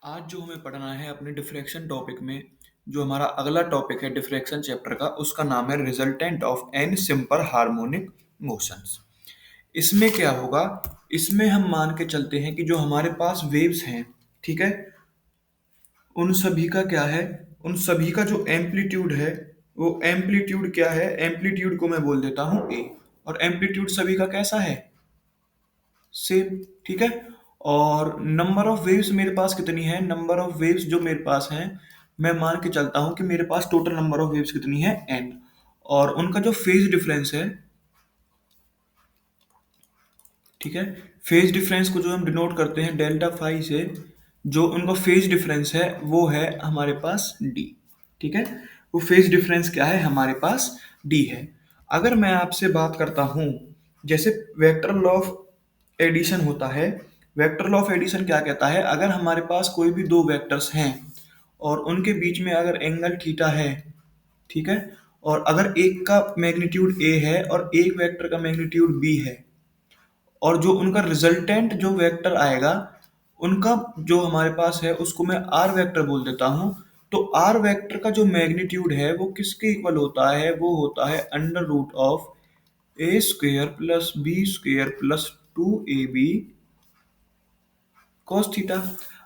आज जो हमें पढ़ना है अपने डिफ्रैक्शन टॉपिक में, जो हमारा अगला टॉपिक है डिफ्रैक्शन चैप्टर का, उसका नाम है resultant of an simple harmonic motions. इसमें क्या होगा? इसमें हम मान के चलते हैं कि जो हमारे पास वेव्स हैं, ठीक है, उन सभी का क्या है, उन सभी का जो एम्पलीट्यूड है, वो एम्पलीट्यूड क्या है, एम्पलीट्यूड को मैं बोल देता हूँ ए। और एम्पलीट्यूड सभी का कैसा है? सेम। ठीक है। और नंबर ऑफ वेव्स मेरे पास कितनी है? नंबर ऑफ वेव्स जो मेरे पास हैं, मैं मान के चलता हूं कि मेरे पास टोटल नंबर ऑफ वेव्स कितनी है? एन। और उनका जो फेज डिफरेंस है, ठीक है, फेज डिफरेंस को जो हम डिनोट करते हैं डेल्टा फाई से, जो उनका फेज डिफरेंस है वो है हमारे पास डी। ठीक है। वो फेज डिफरेंस क्या है? हमारे पास डी है। अगर मैं आपसे बात करता हूं, जैसे वेक्टर लॉ ऑफ एडिशन होता है, वेक्टर लॉ ऑफ एडिशन क्या कहता है? अगर हमारे पास कोई भी दो वेक्टर्स हैं और उनके बीच में अगर एंगल थीटा है, ठीक है, और अगर एक का मैग्नीट्यूड ए है और एक वेक्टर का मैग्नीट्यूड बी है, और जो उनका रिजल्टेंट जो वेक्टर आएगा, उनका जो हमारे पास है उसको मैं आर वेक्टर बोल देता हूं। तो आर वेक्टर का जो मैग्नीट्यूड है वो किसके इक्वल होता है? वो होता है under root of a square plus b square plus 2ab cos theta.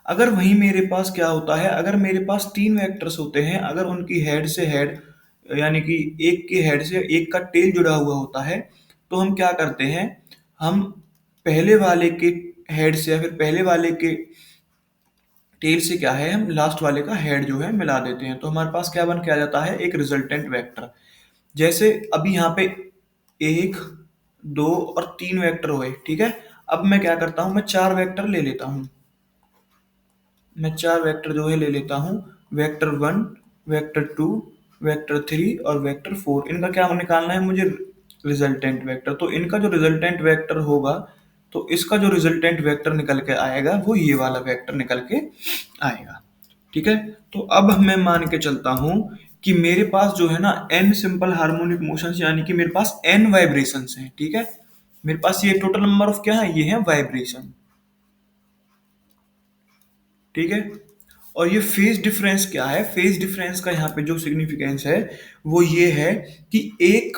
अगर वहीं मेरे पास क्या होता है, अगर मेरे पास तीन वेक्टर्स होते हैं, अगर उनकी हेड से हेड, यानी कि एक के हेड से एक का टेल जुड़ा हुआ होता है, तो हम क्या करते हैं, हम पहले वाले के हेड से या फिर पहले वाले के टेल से क्या है, हम लास्ट वाले का हेड जो है मिला देते हैं, तो हमारे पास क्या बन के आ जाता है? एक रिजल्टेंट वेक्टर। जैसे अभी यहाँ पे एक, दो और तीन वेक्टर हुए, ठीक है। अब मैं क्या करता हूँ, मैं चार वेक्टर ले लेता हूँ। मैं चार वेक्टर जो है ले लेता हूँ। Vector one, vector two, vector three और वेक्टर फोर। इनका क्या निकालना है मुझे? Resultant vector. तो इनका जो रिजल्टेंट वेक्टर होगा, तो इसका जो रिजल्टेंट वेक्टर निकल के आएगा वो ये वाला वेक्टर निकल के आएगा। ठीक है। तो अब मैं मान के चलता हूं कि मेरे पास जो है ना एन सिंपल हार्मोनिक मोशंस, यानी कि मेरे पास एन वाइब्रेशंस हैं। ठीक है। मेरे पास ये टोटल नंबर ऑफ क्या है? ये है वाइब्रेशन। ठीक है। और ये फेज डिफरेंस क्या है? फेज डिफरेंस का यहाँ पे जो सिग्निफिकेंस है वो ये है कि एक,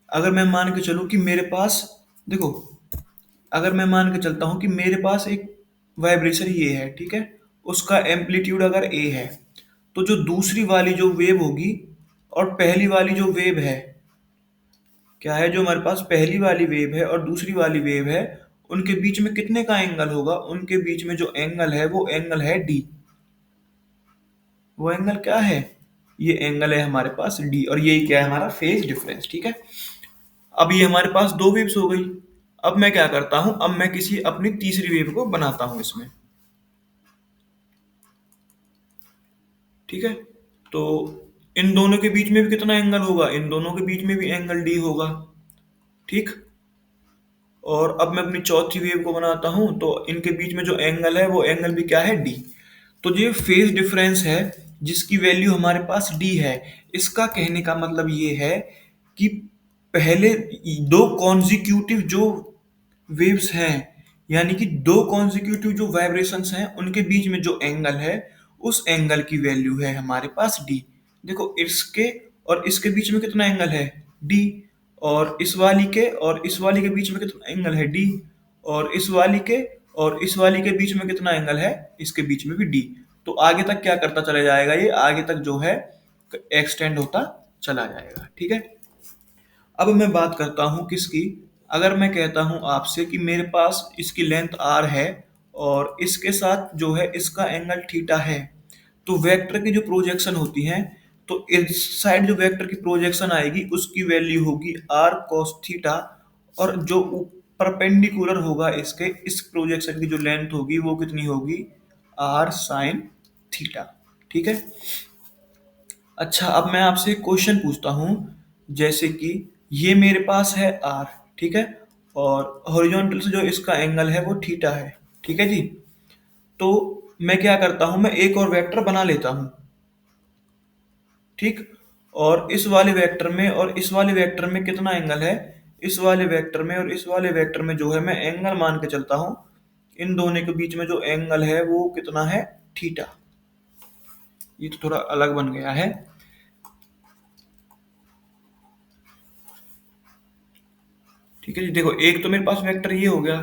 अगर मैं मान के चलूं कि मेरे पास, देखो, अगर मैं मान के चलता हूं कि मेरे पास एक वाइब्रेशन ये है, ठीक है, उसका एम्पलीट्यूड अगर ए है, तो जो दूसरी वाली जो वेव होगी और पहली वाली जो वेव है, क्या है, जो हमारे पास पहली वाली वेव है और दूसरी वाली वेव है, उनके बीच में कितने का एंगल होगा? उनके बीच में जो एंगल है वो एंगल है डी। वो एंगल क्या है? ये एंगल है हमारे पास डी, और यही क्या है? हमारा फेज डिफरेंस। ठीक है। अब ये हमारे पास दो वेव्स हो गई। अब मैं क्या करता हूं, अब मैं किसी अपनी तीसरी वेव को बनाता हूं इसमें। ठीक है। तो इन दोनों के बीच में भी कितना एंगल होगा? इन दोनों के बीच में भी एंगल डी होगा। ठीक। और अब मैं अपनी चौथी वेव को बनाता हूं, तो इनके बीच में जो एंगल है वो एंगल भी क्या है? डी। तो जो फेज डिफरेंस है जिसकी वैल्यू हमारे पास डी है, इसका कहने का मतलब ये है कि पहले दो कॉन्जिक्यूटिव जो वेव्स हैं, यानी कि दो कॉन्जिक्यूटिव जो वाइब्रेशंस हैं, उनके बीच में जो एंगल है, उस एंगल की वैल्यू है हमारे पास डी। देखो, इसके और इसके बीच में कितना एंगल है? डी। और इस वाली के और इस वाली के बीच में कितना एंगल है? डी। और इस वाली के और इस वाली के बीच में कितना एंगल है? इसके बीच में भी डी। तो आगे तक क्या करता चला जाएगा? ये आगे तक जो है एक्सटेंड होता चला जाएगा। ठीक है। अब मैं बात करता हूं किसकी? अगर मैं कहता हूं आपसे कि मेरे पास इसकी लेंथ आर है और इसके साथ जो है इसका एंगल थीटा है, तो वेक्टर की जो प्रोजेक्शन होती है, तो इस साइड जो वेक्टर की प्रोजेक्शन आएगी उसकी वैल्यू होगी आर cos थीटा, और जो परपेंडिकुलर होगा इसके, इस प्रोजेक्शन की जो लेंथ होगी वो कितनी होगी? R sine theta. ठीक है। अच्छा, अब मैं आपसे एक क्वेश्चन पूछता हूँ। जैसे कि ये मेरे पास है आर, ठीक है, और हॉरिजॉन्टल से जो इसका एंगल है वो थीटा है। ठीक है जी। तो मैं क्या करता हूं, मैं एक और वेक्टर बना लेता हूं। ठीक। और इस वाले वेक्टर में और इस वाले वेक्टर में कितना एंगल है? इस वाले वेक्टर में और इस वाले वेक्टर में जो है मैं एंगल मान के चलता हूं इन दोनों के बीच में जो एंगल है वो कितना है, थीटा। ये तो थोड़ा अलग बन गया है। ठीक है जी, देखो एक तो मेरे पास वेक्टर ये हो गया,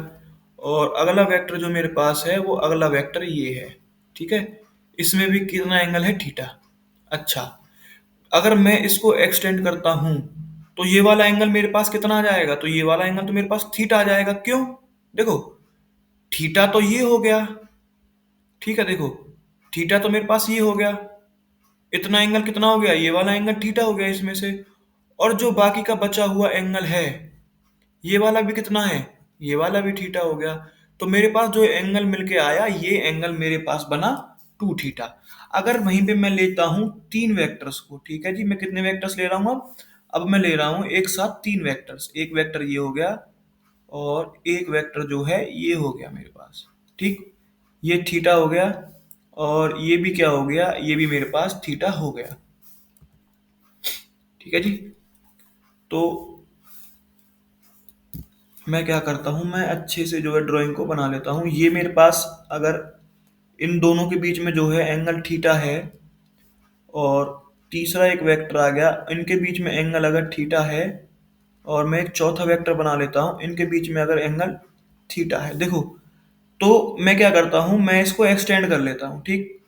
और अगला वेक्टर जो मेरे पास है वो अगला वेक्टर ये है। ठीक है, इसमें भी कितना एंगल है, थीटा। अच्छा, अगर मैं इसको एक्सटेंड करता हूं तो ये वाला एंगल मेरे पास कितना आ जाएगा, तो ये वाला एंगल तो मेरे पास थीटा आ जाएगा। क्यों, देखो थीटा तो ये हो गया, ठीक है, देखो थीटा तो मेरे पास ये हो गया, इतना एंगल कितना हो गया, ये वाला एंगल थीटा हो गया इसमें से। और जो बाकी का बचा हुआ एंगल है, ये वाला भी कितना है, ये वाला भी थीटा हो गया। तो मेरे पास जो एंगल मिलके आया, ये एंगल मेरे पास बना टू थीटा। अगर वहीं पे मैं लेता हूं तीन वेक्टर्स को, ठीक है जी, मैं कितने वेक्टर्स ले रहा हूं अब मैं ले रहा हूं एक साथ तीन वेक्टर्स। एक वेक्टर ये हो गया, और एक वेक्टर जो है ये हो गया मेरे पास। ठीक, ये थीटा हो गया, और ये भी क्या हो गया, ये भी मेरे पास थीटा हो गया। ठीक है जी, तो मैं क्या करता हूँ, मैं अच्छे से जो है ड्राइंग को बना लेता हूँ। ये मेरे पास अगर इन दोनों के बीच में जो है एंगल थीटा है, और तीसरा एक वेक्टर आ गया, इनके बीच में एंगल अगर थीटा है, और मैं एक चौथा वेक्टर बना लेता हूँ, इनके बीच में अगर एंगल थीटा है, देखो तो मैं क्या करता हूँ, मैं इसको एक्सटेंड कर लेता हूँ। ठीक,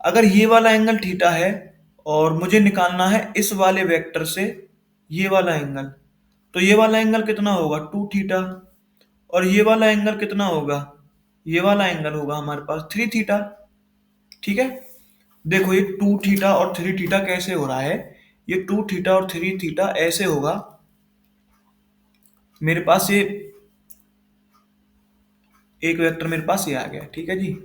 अगर ये वाला एंगल थीटा है, और मुझे निकालना है इस वाले वेक्टर से ये वाला एंगल, तो ये वाला एंगल कितना होगा, टू थीटा। और ये वाला एंगल कितना होगा, ये वाला एंगल होगा हमारे पास थ्री थीटा। ठीक है, देखो ये टू थीटा और थ्री थीटा कैसे हो रहा है, ये टू थीटा और थ्री थीटा ऐसे होगा, मेरे पास ये एक वेक्टर मेरे पास ये आ गया, ठीक है जी,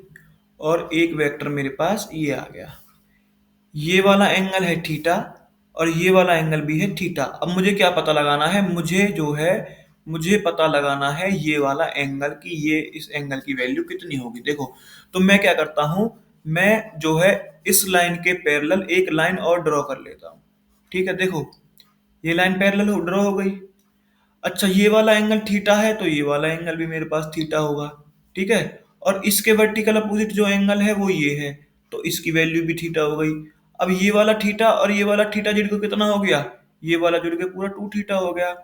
और एक वेक्टर मेरे पास ये आ गया। ये वाला एंगल है थीटा, और ये वाला एंगल भी है थीटा। अब मुझे क्या पता लगाना है, मुझे जो है मुझे पता लगाना है ये वाला एंगल की, ये इस एंगल की वैल्यू कितनी होगी। देखो, तो मैं क्या करता हूं, मैं जो है इस लाइन के पैरेलल एक लाइन और ड्रॉ कर लेता हूं। ठीक है, देखो ये लाइन पैरेलल ड्रॉ हो गई। अच्छा, ये वाला एंगल थीटा है, तो ये वाला एंगल भी मेरे पास थीटा होगा। ठीक है, और इसके वर्टिकल अपोजिट जो एंगल है वो ये है, तो इसकी वैल्यू भी थीटा हो गई। अब ये वाला थीटा और ये वाला थीटा जुड़ के कितना हो गया, ये वाला जुड़ के पूरा टू थीटा हो गया।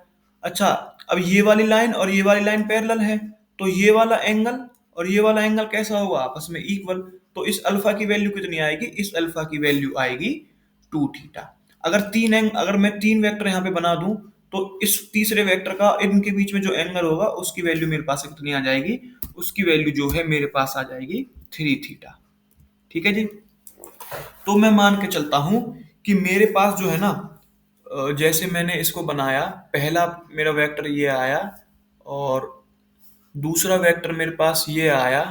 अच्छा, अब ये वाली लाइन और ये वाली लाइन पैरेलल है, तो ये वाला एंगल और ये वाला एंगल कैसा होगा, आपस में इक्वल। तो इस अल्फा की वैल्यू कितनी आएगी, इस अल्फा की वैल्यू आएगी टू थीटा। अगर मैं तीन वेक्टर यहाँ पे बना दूं, तो इस तीसरे वेक्टर का इनके बीच में जो एंगल होगा उसकी वैल्यू मेरे पास कितनी आ जाएगी, उसकी वैल्यू जो है मेरे पास आ जाएगी थ्री थीटा। ठीक है जी, तो मैं मान के चलता हूं कि मेरे पास जो है ना, जैसे मैंने इसको बनाया, पहला मेरा वेक्टर ये आया, और दूसरा वेक्टर मेरे पास ये आया,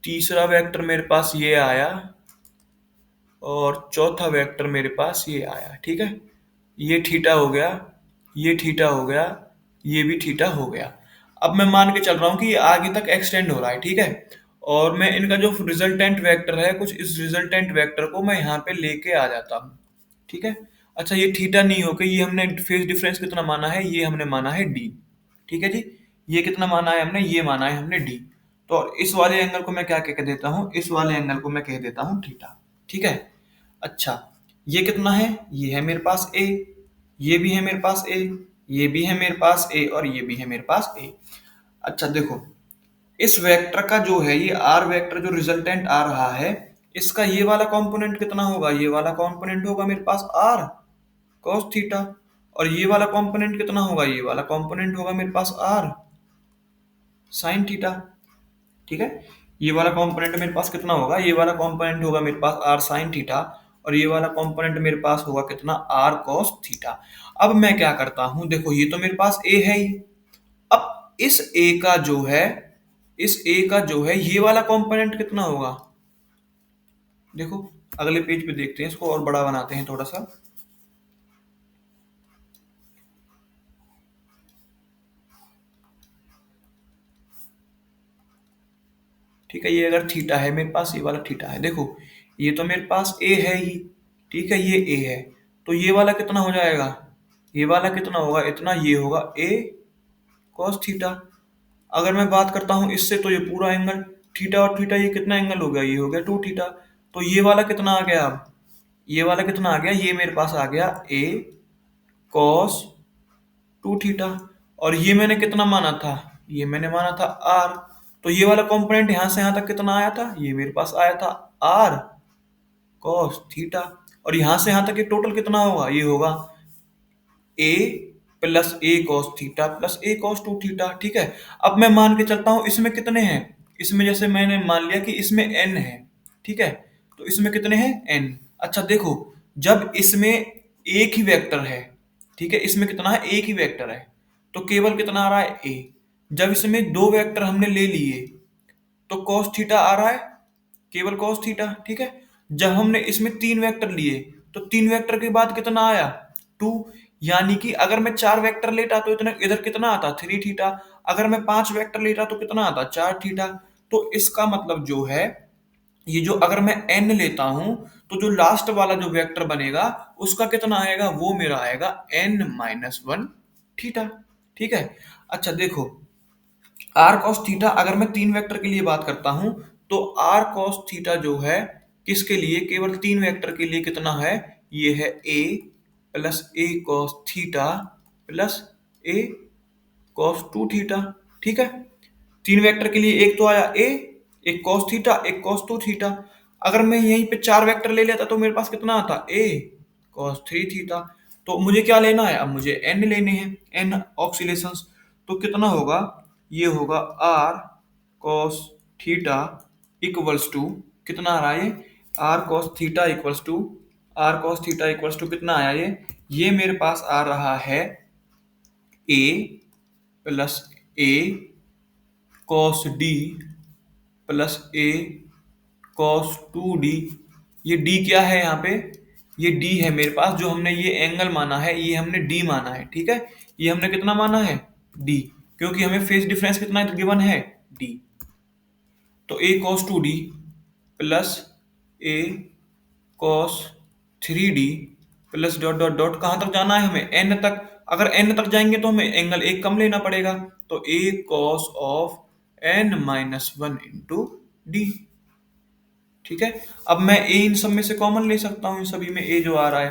तीसरा वेक्टर मेरे पास ये आया, और चौथा वेक्टर मेरे पास ये आया। ठीक है, ये थीटा हो गया, ये थीटा हो गया, ये भी थीटा हो गया। अब मैं मान के चल रहा हूं कि ये आगे तक एक्सटेंड हो रहा है। ठीक है, और मैं इनका जो रिजल्टेंट वेक्टर है, कुछ इस रिजल्टेंट वेक्टर को मैं यहाँ पे लेके आ जाता हूँ। ठीक है, अच्छा ये थीटा नहीं होके, ये हमने फेज डिफरेंस कितना माना है, ये हमने माना है डी। ठीक है जी, ये कितना माना है हमने, ये माना है हमने डी। तो इस वाले एंगल को मैं क्या कह देता हूँ, इस वाले एंगल को मैं कह देता हूँ थीटा। ठीक है, अच्छा ये कितना है, ये है मेरे पास ए, ये भी है मेरे पास ए, ये भी है मेरे पास ए, और ये भी है मेरे पास ए। अच्छा देखो, इस वेक्टर का जो है ये आर वेक्टर जो रिजल्टेंट आ रहा है, इसका ये वाला कंपोनेंट कितना होगा, ये वाला कंपोनेंट होगा मेरे पास आर cos थीटा, और ये वाला कंपोनेंट कितना होगा, ये वाला कंपोनेंट होगा मेरे पास आर sin थीटा। ठीक है, ये वाला कंपोनेंट मेरे पास कितना होगा, ये वाला कंपोनेंट होगा मेरे पास आर sin थीटा, और ये वाला कंपोनेंट मेरे पास होगा कितना, आर cos थीटा। अब मैं क्या करता हूं, देखो ये तो मेरे पास ए है ही। अब इस ए का जो है ये वाला कंपोनेंट कितना होगा, देखो अगले पेज पे देखते हैं, इसको और बड़ा बनाते हैं थोड़ा सा। ठीक है, ये अगर थीटा है मेरे पास, ये वाला थीटा है, देखो ये तो मेरे पास ए है ही। ठीक है, ये ए है, तो ये वाला कितना हो जाएगा, ये वाला कितना होगा, इतना, ये होगा ए cos थीटा। अगर मैं बात करता हूँ इससे, तो ये पूरा एंगल थीटा और थीटा, ये कितना एंगल हो गया, ये हो गया 2 थीटा। तो ये वाला कितना आ गया, अब ये वाला कितना आ गया, ये मेरे पास आ गया a cos 2 थीटा। और ये मैंने कितना माना था, ये मैंने माना था r। तो ये वाला कंपोनेंट यहां से यहां तक कितना आया था, ये मेरे पास आया था r cos थीटा। और यहां से यहां तक ये टोटल कितना होगा, ये होगा a plus a cos theta plus a cos 2 theta. ठीक है, अब मैं मान के चलता हूं इसमें कितने हैं, इसमें जैसे मैंने मान लिया कि इसमें n है। ठीक है, तो इसमें कितने हैं, n। अच्छा देखो, जब इसमें एक ही वेक्टर है, ठीक है, इसमें कितना है, एक ही वेक्टर है, तो केवल कितना आ रहा है, a। जब इसमें दो वेक्टर हमने ले लिए, तो cos थीटा आ रहा है, केवल cos थीटा। ठीक है, जब हमने इसमें तीन वेक्टर लिए, तो तीन वेक्टर के बाद कितना आया, 2। यानी कि अगर मैं चार वेक्टर लेता तो इतना इधर कितना आता, 3 थीटा। अगर मैं पांच वेक्टर लेता तो कितना आता, 4 थीटा। तो इसका मतलब जो है, ये जो अगर मैं n लेता हूं, तो जो लास्ट वाला जो वेक्टर बनेगा उसका कितना आएगा, वो मेरा आएगा n-1 थीटा। ठीक है, अच्छा देखो, आर कॉस थीटा, अगर मैं तीन वेक्टर के लिए बात करता हूं, तो आर कॉस थीटा जो है किसके लिए, केवल तीन वेक्टर के लिए कितना है, ये है a plus a cos theta plus a cos 2 theta. ठीक है, तीन वेक्टर के लिए एक तो आया a, एक कॉस थीटा, एक कॉस 2 थीटा। अगर मैं यहीं पे चार वेक्टर ले लेता तो मेरे पास कितना आता, a कॉस 3 थीटा। तो मुझे क्या लेना है, अब मुझे n लेने हैं, n ऑक्सीलेशंस। तो कितना होगा, ये होगा r cos theta equals to, कितना आ रहा है ये, r cos theta equals to, r cos theta equals to कितना आया ये मेरे पास आ रहा है a plus a cos d plus a cos 2d। ये d क्या है यहाँ पे, ये d है मेरे पास, जो हमने ये एंगल माना है ये हमने d माना है। ठीक है, ये हमने कितना माना है, d, क्योंकि हमें फेज डिफरेंस कितना गिवन है, d। तो a cos 2d plus a cos 3d plus dot dot dot, कहां तक जाना है हमें, n तक। अगर n तक जाएंगे तो हमें एंगल एक कम लेना पड़ेगा, तो a cos of n-1 into D. ठीक है, अब मैं a इन सब में से कॉमन ले सकता हूं, इन सभी में a जो आ रहा है,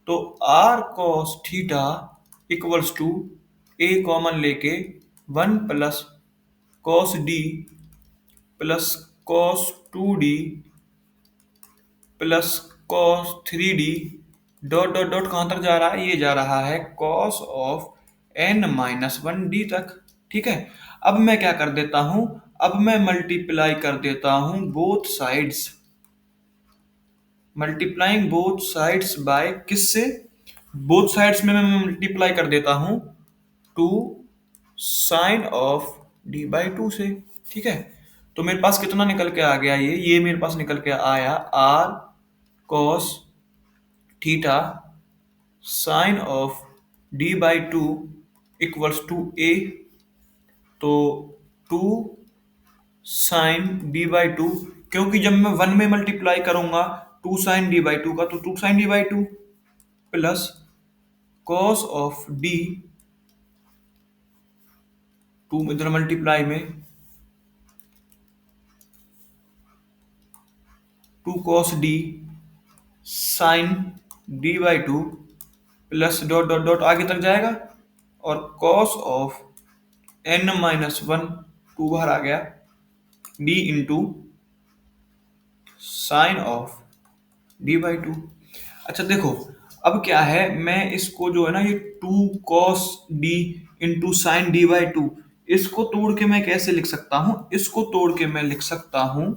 तो r cos theta equals to a common लेके 1 plus cos d plus cos 2d plus cos 3d dot dot dot, कहां तक जा रहा है, ये जा रहा है cos ऑफ n-1d तक। ठीक है, अब मैं क्या कर देता हूं, अब मैं मल्टीप्लाई कर देता हूं both sides, multiplying both sides by किससे, बोथ साइड्स में मैं मल्टीप्लाई कर देता हूं 2 साइन ऑफ d/2 से। ठीक है, तो मेरे पास कितना निकल के आ गया, ये मेरे पास निकल के आया r cos theta sine of d/2 equals to a। तो 2 साइन d/2, क्योंकि जब मैं 1 में मल्टीप्लाई करूंगा 2 साइन d/2 का, तो 2 sine d/2 plus cos of d, 2 इधर मल्टीप्लाई में 2 cos d sine d/2 plus dot dot dot आगे तक जाएगा, और cos ऑफ n-1, 2 बाहर आ गया, d into sine of d/2। अच्छा देखो, अब क्या है, मैं इसको जो है ना, ये 2 cos d into sine d/2, इसको तोड़ के मैं कैसे लिख सकता हूं, इसको तोड़ के मैं लिख सकता हूं,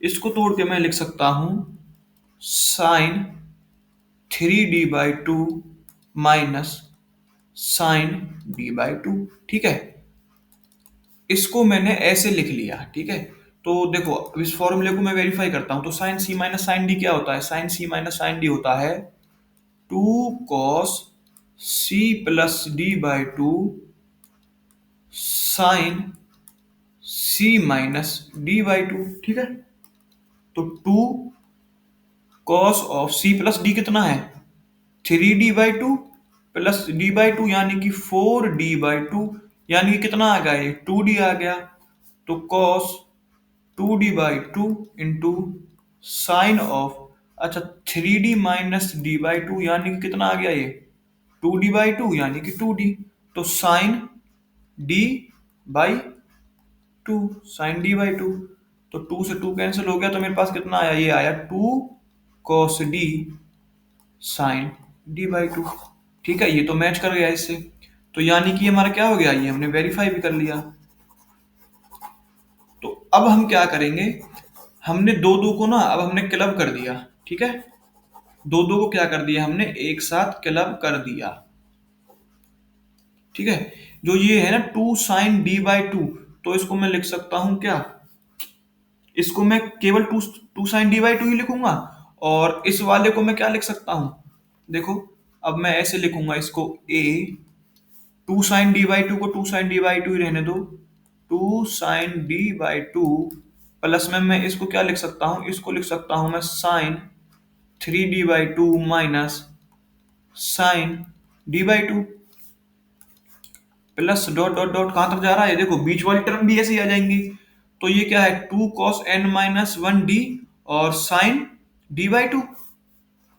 इसको तोड़ के मैं लिख सकता हूं sign 3d/2 minus sign d/2। ठीक है, इसको मैंने ऐसे लिख लिया। ठीक है, तो देखो, अब इस फॉर्मूले को मैं वेरीफाई करता हूं, तो sine c minus sine D क्या होता है, sine c minus sine D होता है 2 cos c plus d/2 sine c minus d/2। ठीक है, तो 2 cos of c plus d कितना है, 3d/2 प्लस d/2, यानी कि 4d/2, यानी कि कितना आ गया, ये 2d आ गया। तो cos 2d/2 into sine of, अच्छा 3d माइनस d/2, यानी कि कितना आ गया ये 2d/2 यानी कि 2d। तो साइन d/2, साइन d/2। तो 2 से 2 कैंसिल हो गया, तो मेरे पास कितना आया, ये आया 2 cos d साइन d/2। ठीक है, ये तो मैच कर गया इससे। तो यानी कि हमारा क्या हो गया, ये हमने वेरीफाई भी कर लिया। तो अब हम क्या करेंगे, हमने दो दो को ना अब हमने क्लब कर दिया। ठीक है, दो दो को क्या कर दिया हमने, एक साथ क्लब कर दिया। ठीक है, जो ये है ना 2 sin d/2, तो इसको मैं लिख सकता हूं क्या, इसको मैं केवल 2 sin d/2 ही लिखूंगा। और इस वाले को मैं क्या लिख सकता हूं, देखो अब मैं ऐसे लिखूंगा इसको, a 2 sin d/2 को 2 sin d/2 ही रहने दो, 2 sin d/2 प्लस में मैं इसको क्या लिख सकता हूं, इसको लिख सकता हूं मैं sin 3d/2 minus sin d/2 plus dot dot dot कहां तक जा रहा है, देखो बीच वाली टर्म भी ऐसे ही आ जाएंगी। तो ये क्या है 2 cos n-1d और साइन d/2।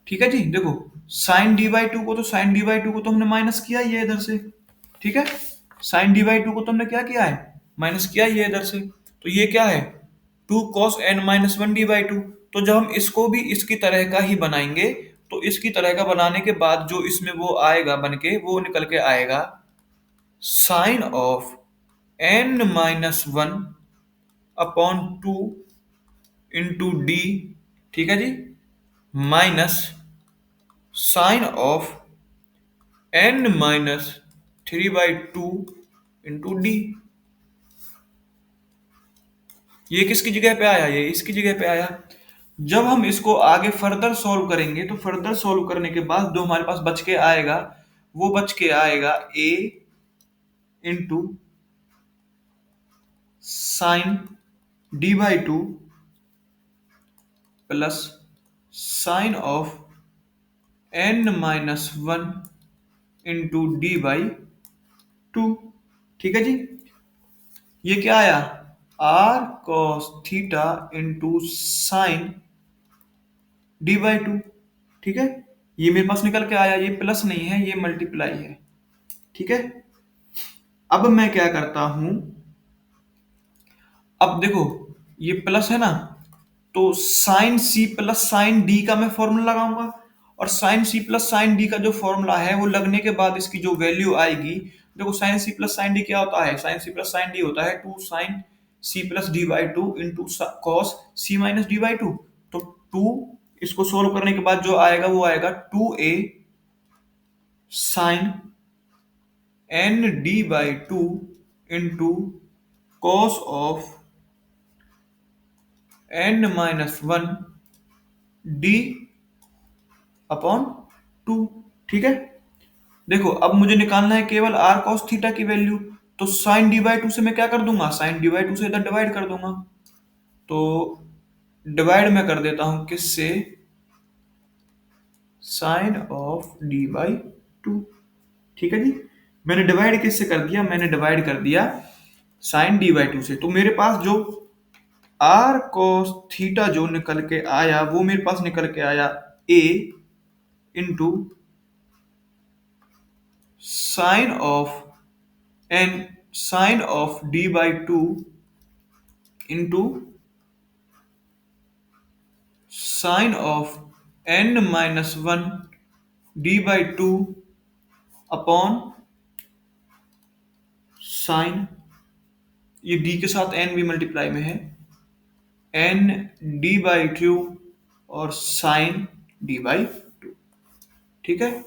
ठीक है जी, देखो साइन d/2 को तो हमने माइनस किया ही है इधर से। ठीक है, साइन d/2 को तो हमने क्या किया है, माइनस किया ही है इधर से। तो ये क्या है 2 cos n-1d/2। तो जब हम इसको भी इसकी तरह का ही बनाएंगे, तो इसकी तरह का बनाने के बाद जो इसमें वो आएगा बन के, वो निकल के आएगा sine of n-1 upon 2 into D. ठीक है जी, minus sine of n-3/2 into D. ये किसकी जगह पे आया, ये इसकी जगह पे आया। जब हम इसको आगे फर्दर सॉल्व करेंगे, तो फर्दर सॉल्व करने के बाद जो हमारे पास बच के आएगा, वो बच के आएगा a into sign d/2 plus sign of n-1 into d/2। ठीक है जी, ये क्या आया r cos theta into sine d/2। ठीक है, ये मेरे पास निकल के आया, ये प्लस नहीं है, ये मल्टीप्लाई है। ठीक है, अब मैं क्या करता हूं, अब देखो ये प्लस है ना, तो साइन सी प्लस साइन डी का मैं फॉर्मूला लगाऊंगा। और साइन सी प्लस साइन डी का जो फॉर्मूला है वो लगने के बाद इसकी जो वैल्यू आएगी, देखो साइन सी प्लस साइन डी क्या होता है, साइन सी प्लस साइन डी होता है 2 sin c plus d/2 into cos C minus d/2। तो 2, इसको सोल्व करने के बाद जो आएगा वो आएगा 2a sine n/d/2 into cos of n-1 d upon 2। ठीक है, देखो अब मुझे निकालना है केवल r cos थीटा की वैल्यू। तो साइन d/2 से मैं क्या कर दूंगा, साइन d/2 से इधर डिवाइड कर दूंगा। तो डिवाइड में कर देता हूं किससे, साइन ऑफ d/2। ठीक है जी, मैंने डिवाइड किससे कर दिया, मैंने डिवाइड कर दिया साइन d/2 से। तो मेरे पास जो r cos थीटा जो निकल के आया, वो मेरे पास निकल के आया a into sine of n sine of d/2 into sine of n-1 d/2 upon sine, ये d के साथ n भी मल्टीप्लाई में है, n d/2 और साइन d/2। ठीक है,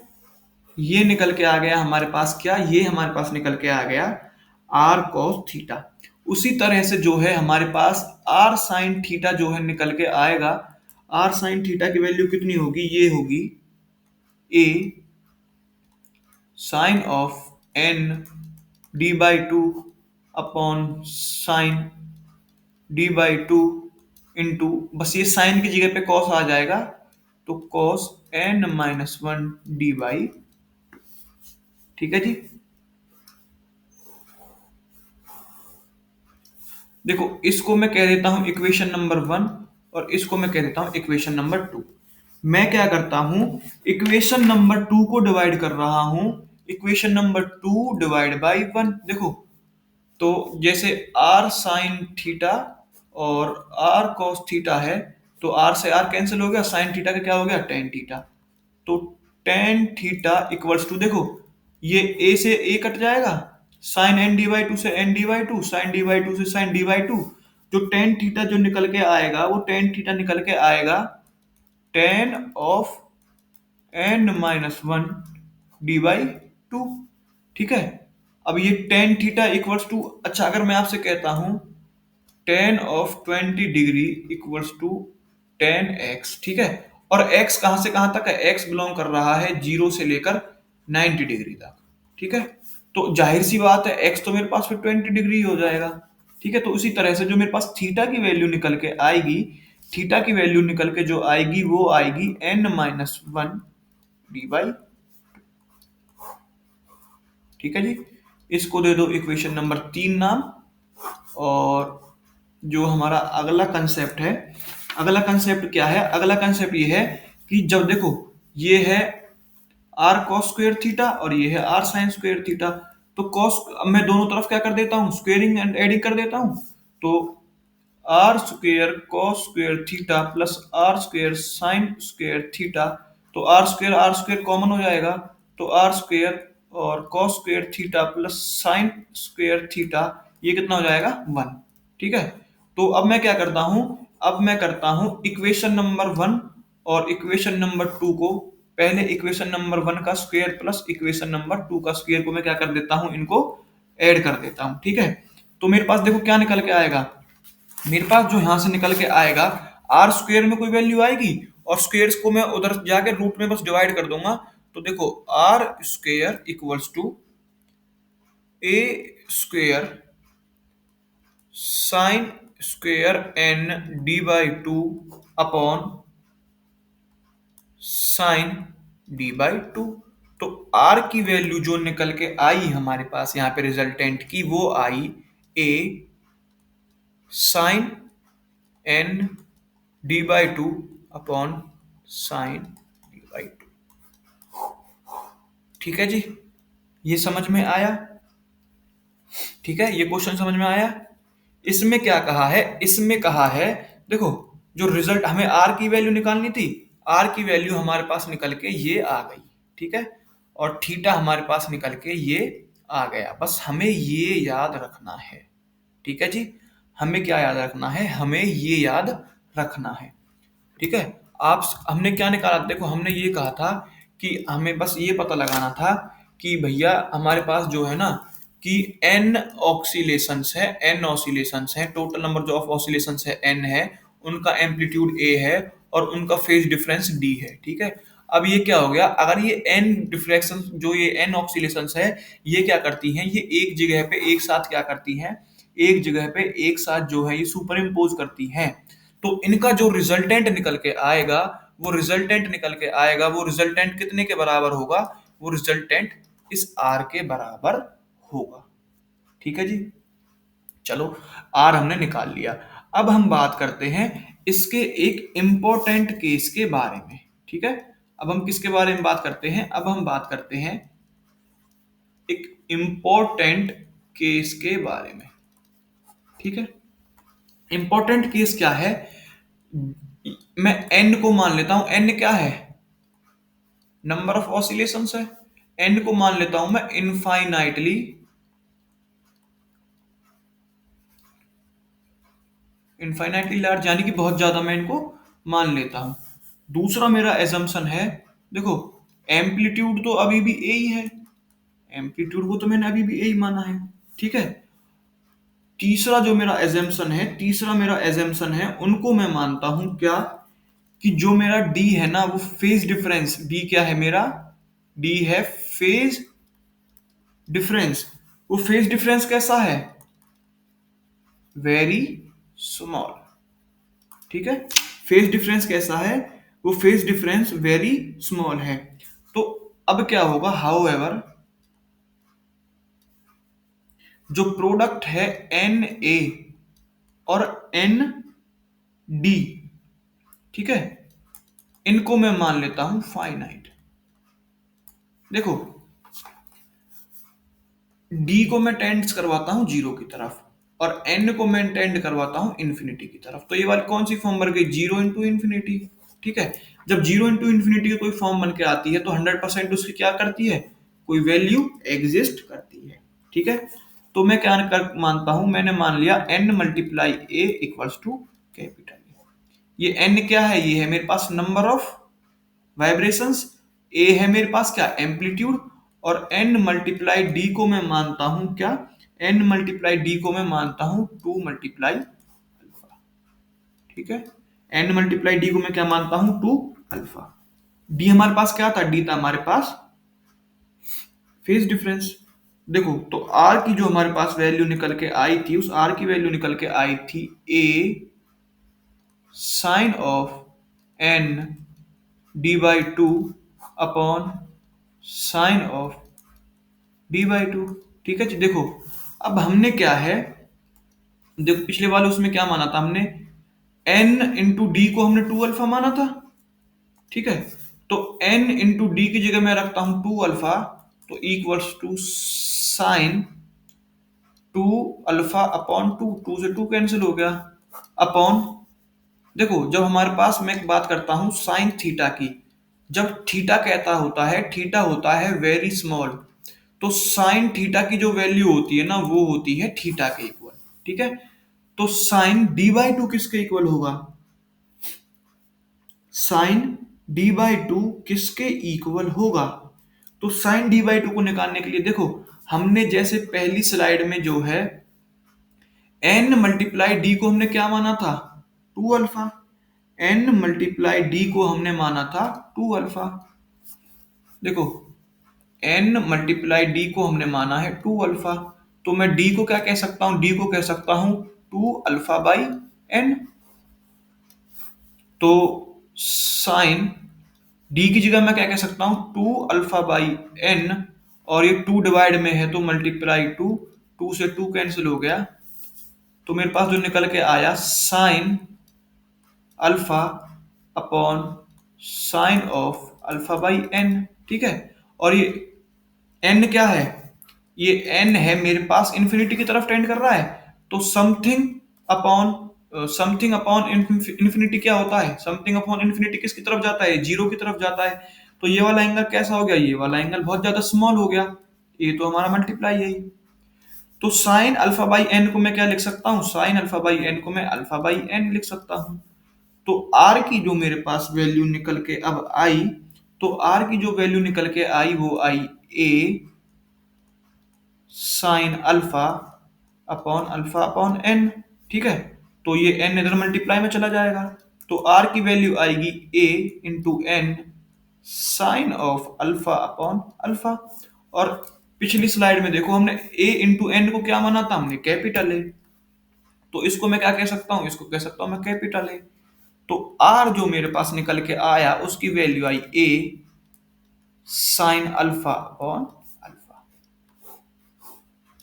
ये निकल के आ गया हमारे पास क्या, ये हमारे पास निकल के आ गया r cos थीटा। उसी तरह से जो है हमारे पास r sin थीटा जो है निकल के आएगा। r sin थीटा की वैल्यू कितनी होगी, ये होगी a sine of n d/2 upon sine d/2 into, बस ये साइन की जगह पे कॉस आ जाएगा, तो कॉस n-1 d/2। ठीक है जी, देखो इसको मैं कह देता हूं इक्वेशन नंबर 1 और इसको मैं कह देता हूं इक्वेशन नंबर 2। मैं क्या करता हूं, इक्वेशन नंबर 2 को डिवाइड कर रहा हूं इक्वेशन नंबर 2 डिवाइड बाई 1। देखो तो जैसे r साइन थीटा और r cos थीटा है, तो r से r कैंसिल हो गया, साइन थीटा का क्या हो गया, टेन थीटा। तो टेन थीटा इक्वल्स टू, देखो ये a से a कट जाएगा, sine n d by two से n d by two, sine D by two से साइन डी बाई टू। जो टेन थीटा जो निकल के आएगा, वो टेन थीटा निकल के आएगा ten of n minus one D by two. ठीक है, अब ये टेन थीटा इक्वल्स टू, अच्छा अगर मैं आपसे कहता हूं tan of 20 degree equals to tan x, ठीक है, और x कहां से कहां तक है, x बिलोंग कर रहा है 0 से लेकर 90 डिग्री तक। ठीक है, तो जाहिर सी बात है x तो मेरे पास फिर 20 डिग्री हो जाएगा। ठीक है, तो उसी तरह से जो मेरे पास थीटा की वैल्यू निकल के आएगी, थीटा की वैल्यू निकल के जो आएगी वो आएगी n minus one D by. ठीक है जी, इसको दे दो इक्वेशन नंबर 3 नाम। और जो हमारा अगला कंसेप्ट है, अगला कंसेप्ट क्या है, अगला कंसेप्ट ये है कि जब देखो ये है आर कॉस स्क्वायर थीटा और ये है आर साइन स्क्वायर थीटा, तो कॉस, अब मैं दोनों तरफ क्या कर देता हूं, स्क्वेयरिंग एंड एडिंग कर देता हूं। तो r square cos square theta plus r square sine square theta, तो आर स्क्वेयर कॉमन हो जाएगा, तो आर स्क्वेयर और cos square theta plus sine square theta, ये कितना हो जाएगा, वन। ठीक है, तो अब मैं क्या करता हूं, अब मैं करता हूं इक्वेशन नंबर 1 और इक्वेशन नंबर 2 को, पहले इक्वेशन नंबर 1 का स्क्वायर प्लस इक्वेशन नंबर 2 का स्क्वायर को मैं क्या कर देता हूं, इनको ऐड कर देता हूं। ठीक है, तो मेरे पास देखो क्या निकल के आएगा, मेरे पास जो यहां से निकल के आएगा, आर स्क्वायर में कोई वैल्यू आएगी और स्क्वायर्स को मैं उधर जाके रूट में बस डिवाइड कर दूंगा। तो देखो r square equals to a square sine square n D by two upon sine D by two. तो आर की वैल्यू जो निकल के आई हमारे पास यहाँ पे रिजल्टेंट की, वो आई A sine N D by two upon sine D by two. ठीक है जी, ये समझ में आया। ठीक है, ये क्वेश्चन समझ में आया। इसमें क्या कहा है, इसमें कहा है, देखो जो रिजल्ट हमें आर की वैल्यू निकालनी थी, आर की वैल्यू हमारे पास निकल के ये आ गई। ठीक है, और थीटा हमारे पास निकल के ये आ गया, बस हमें ये याद रखना है। ठीक है जी, हमें क्या याद रखना है, हमें ये याद रखना है। ठीक है, आप, हमने क्या निकाला, देखो हमने ये कहा था कि हमें बस ये पता लगाना था कि भैया हमारे पास जो है ना कि n ऑक्सीलेशंस है, n ऑसिलेशंस है, टोटल नंबर जो ऑफ ऑसिलेशंस है n है, उनका एम्पलीट्यूड a है और उनका फेज डिफरेंस d है। ठीक है, अब ये क्या हो गया, अगर ये n डिफ्रैक्शन, जो ये n ऑक्सीलेशंस है, ये क्या करती हैं, ये एक जगह पे एक साथ क्या करती हैं, एक जगह पे एक साथ जो है ये सुपर इम्पोज करती हैं। तो इनका जो रिजल्टेंट निकल के आएगा, वो रिजल्टेंट निकल के आएगा, वो रिजल्टेंट कितने के बराबर होगा, वो रिजल्टेंट इस आर के बराबर होगा। ठीक है जी, चलो आर हमने निकाल लिया। अब हम बात करते हैं इसके एक इंपॉर्टेंट केस के बारे में। ठीक है, अब हम किसके बारे में बात करते हैं, अब हम बात करते हैं एक इंपॉर्टेंट केस के बारे में। ठीक है, इंपॉर्टेंट केस क्या है, मैं n को मान लेता हूं, n क्या है, नंबर ऑफ ऑसिलेशंस है, n को मान लेता हूं मैं इनफाइनाइटली लार्ज, यानी कि बहुत ज्यादा मैं इनको मान लेता हूं। दूसरा मेरा एजम्पशन है, देखो एम्पलीट्यूड तो अभी भी ए ही है, एम्पलीट्यूड को तो मैंने अभी भी ए ही माना है। ठीक है, तीसरा जो मेरा एजम्पशन है, तीसरा मेरा एजम्पशन है, उनको मैं मानता हूं क्या, कि जो मेरा डी है ना, वो फेज डिफरेंस, डी क्या है मेरा, डी है फेज डिफरेंस। वो फेज डिफरेंस कैसा है, वेरी स्मॉल। ठीक है, फेज डिफरेंस कैसा है, वो फेज डिफरेंस वेरी स्मॉल है। तो अब क्या होगा, हाउ एवर जो प्रोडक्ट है एन ए और एन डी, ठीक है, इनको मैं मान लेता हूं फाइनाइट। देखो डी को मैं टेंड करवाता हूं जीरो की तरफ और एन को मैं टेंड करवाता हूं इन्फिनिटी की तरफ, तो ये वाली कौन सी फॉर्म बन गई, जीरो इंटू इन्फिनिटी। ठीक है, जब जीरो इंटू इन्फिनिटी की कोई फॉर्म बन के आती है तो 100% उसकी क्या करती है, कोई वैल्यू एग्जिस्ट करती है। ठीक है, तो मैं क्या कर मानता हूं, मैंने मान लिया n multiply a equals to capital A. ये एन क्या है, ये है मेरे पास नंबर ऑफ वाइब्रेशंस, ए है मेरे पास क्या, एम्पलीट्यूड, और एन मल्टीप्लाई डी को मैं मानता हूं क्या, एन मल्टीप्लाई डी को मैं मानता हूं टू मल्टीप्लाई अल्फा। ठीक है, एन मल्टीप्लाई डी को मैं क्या मानता हूं, टू अल्फा। डी हमारे पास क्या था, डी था हमारे पास फेज डिफरेंस। देखो तो आर की जो हमारे पास वैल्यू निकल के आई थी, उस आर की वैल्यू निकल के आई थी A sine of N D by two upon sine of D by two. ठीक है जी, देखो अब हमने क्या है, देखो पिछले वाले उसमें क्या माना था हमने, एन इंटू डी को हमने टू अल्फा माना था। ठीक है, तो एन इंटू डी की जगह मैं रखता हूं टू अल्फा, तो equals to sine two alpha upon two, two से टू कैंसिल हो गया, अपॉन, देखो जब हमारे पास, मैं एक बात करता हूं साइन थीटा की, जब थीटा कहता होता है, थीटा होता है वेरी स्मॉल, तो साइन थीटा की जो वैल्यू होती है ना वो होती है थीटा के इक्वल। ठीक है, तो साइन डी बाई टू किसके इक्वल होगा, साइन डी बाई टू किसके इक्वल होगा, तो साइन डी बाई टू को निकालने के लिए देखो हमने जैसे पहली स्लाइड में जो है एन मल्टीप्लाई डी को हमने क्या माना था, two alpha, n multiply d को हमने माना था टू अल्फा। देखो एन मल्टीप्लाई डी को हमने माना है टू अल्फा, तो मैं डी को क्या कह सकता हूं, डी को कह सकता हूं टू अल्फा बाई एन। तो साइन डी की जगह मैं क्या कह सकता हूं, टू अल्फा बाई एन, और ये टू डिवाइड में है तो मल्टीप्लाई टू, टू से टू कैंसिल हो गया, तो मेरे पास जो निकल के आया sine alpha upon sine of alpha by n. ठीक है, और ये एन क्या है, ये एन है मेरे पास इन्फिनिटी की तरफ टेंड कर रहा है, तो समथिंग अपॉन इन्फिनिटी क्या होता है, समथिंग अपॉन इन्फिनिटी किसकी तरफ जाता है, जीरो की तरफ जाता है। तो ये वाला एंगल कैसा हो गया, ये वाला एंगल बहुत ज्यादा स्मॉल हो गया, ये तो हमारा मल्टीप्लाई है। तो साइन अल्फा बाई एन को मैं क्या लिख सकता हूं, साइन अल्फा बाई एन को मैं अल्फा बाई एन लिख सकता हूं। तो आर की जो मेरे पास वैल्यू निकल के अब आई, तो आर की जो वैल्यू निकल के आई वो आई A sign alpha upon N. ठीक है, तो ये एन इधर मल्टीप्लाई में चला जाएगा, तो आर की वैल्यू आएगी A into N sine of alpha upon alpha. और पिछली स्लाइड में देखो हमने ए इंटू एन को क्या माना था, हमने कैपिटल ए, तो इसको मैं क्या कह सकता हूं, इसको कह सकता हूं मैं कैपिटल ए। तो आर जो मेरे पास निकल के आया उसकी value I A sign alpha upon alpha.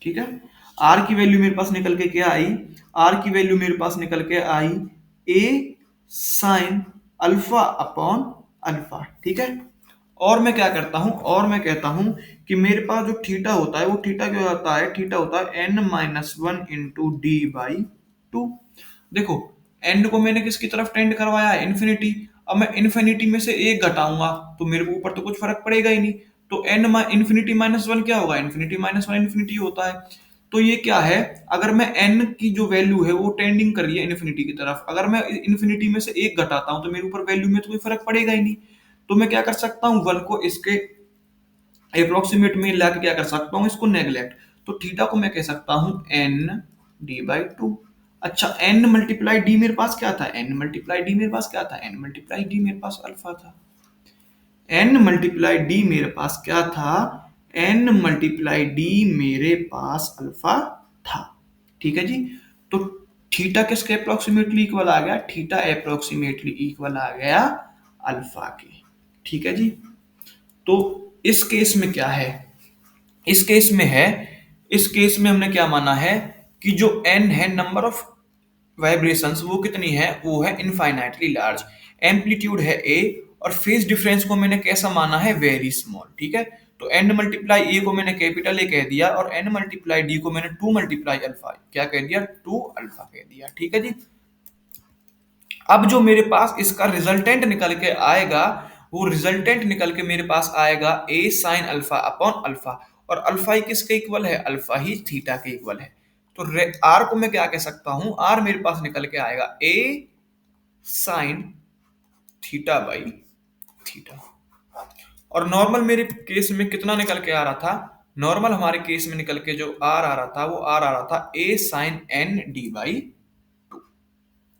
ठीक है, आर की वैल्यू मेरे पास निकल के क्या आई, आर की वैल्यू मेरे पास निकल के आई A sign alpha upon alpha. ठीक है, और मैं क्या करता हूं, और मैं कहता हूं कि मेरे पास जो थीटा होता है वो थीटा क्या होता है, थीटा होता है n minus one into d by two. देखो एन को मैंने किसकी तरफ टेंड करवाया है, इन्फिनिटी, अब मैं इन्फिनिटी में से एक घटाऊंगा तो मेरे को ऊपर तो कुछ फर्क पड़ेगा ही नहीं, तो एन इन्फिनिटी माइनस वन क्या होगा, इन्फिनिटी माइनस वन इन्फिनिटी होता है। तो ये क्या है, अगर मैं एन की जो वैल्यू है वो टेंडिंग कर रही है इन्फिनिटी की तरफ, अगर मैं इन्फिनिटी में से एक घटाता हूं तो मेरे ऊपर वैल्यू में तो कोई फर्क पड़ेगा ही नहीं, तो मैं क्या कर सकता हूं, वन को इसके अप्रोक्सीमेट में लाके क्या कर सकता हूं, इसको नेग्लेक्ट, तो थीटा को मैं कह सकता हूं एन डी बाई टू। अच्छा एन मल्टीप्लाई डी मेरे पास क्या था, एन मल्टीप्लाई डी मेरे पास क्या था, एन मल्टीप्लाई डी मेरे पास अल्फा था, एन मल्टीप्लाई डी मेरे पास क्या था, एन मल्टीप्लाई डी मेरे पास अल्फा था। ठीक है जी, तो थीटा किसके अप्रोक्सीमेटली इक्वल आ गया, थीटा अप्रोक्सीमेटली इक्वल आ गया अल्फा के। ठीक है जी, तो इस केस में क्या है, इस केस में है, इस केस में हमने क्या माना है कि जो n है नंबर ऑफ वाइब्रेशंस वो कितनी है, वो है इनफाइनाइटली लार्ज। एम्पलीट्यूड है ए, और फेज डिफरेंस को मैंने कैसा माना है, वेरी स्मॉल। ठीक है, तो एन मल्टीप्लाई ए को मैंने कैपिटल ए कह दिया, और एन मल्टीप्लाई डी को मैंने 2 मल्टीप्लाई अल्फा क्या कह दिया, 2 अल्फा कह दिया। ठीक है जी। अब जो मेरे पास इसका रिजल्टेंट निकल के आएगा, वो रिजल्टेंट निकल के मेरे पास आएगा ए साइन अल्फा अपॉन अल्फा, और अल्फा ही किसके इक्वल है, अल्फा ही थीटा के इक्वल है। तो आर को मैं क्या कह सकता हूं, आर मेरे पास निकल के आएगा ए साइन थीटा बाई थीटा। और नॉर्मल मेरे केस में कितना निकल के आ रहा था, नॉर्मल हमारे केस में निकल के जो आर आ रहा था, वो आर आ रहा था ए साइन एन डी बाई 2।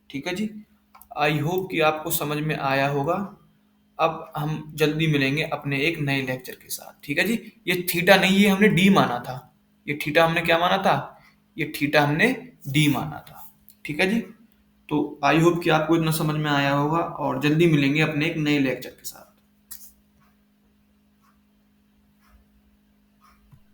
ठीक है जी। आई होप कि आपको समझ में आया होगा। अब हम जल्दी मिलेंगे अपने एक नए लेक्चर के साथ। ठीक है जी। ये थीटा नहीं, ये हमने डी माना था। ये थीटा हमने क्या माना था, ये थीटा हमने डी माना था। ठीक है जी। तो आई होप कि आपको इतना समझ में आया होगा, और जल्दी मिलेंगे अपने एक नए लेक्चर के साथ।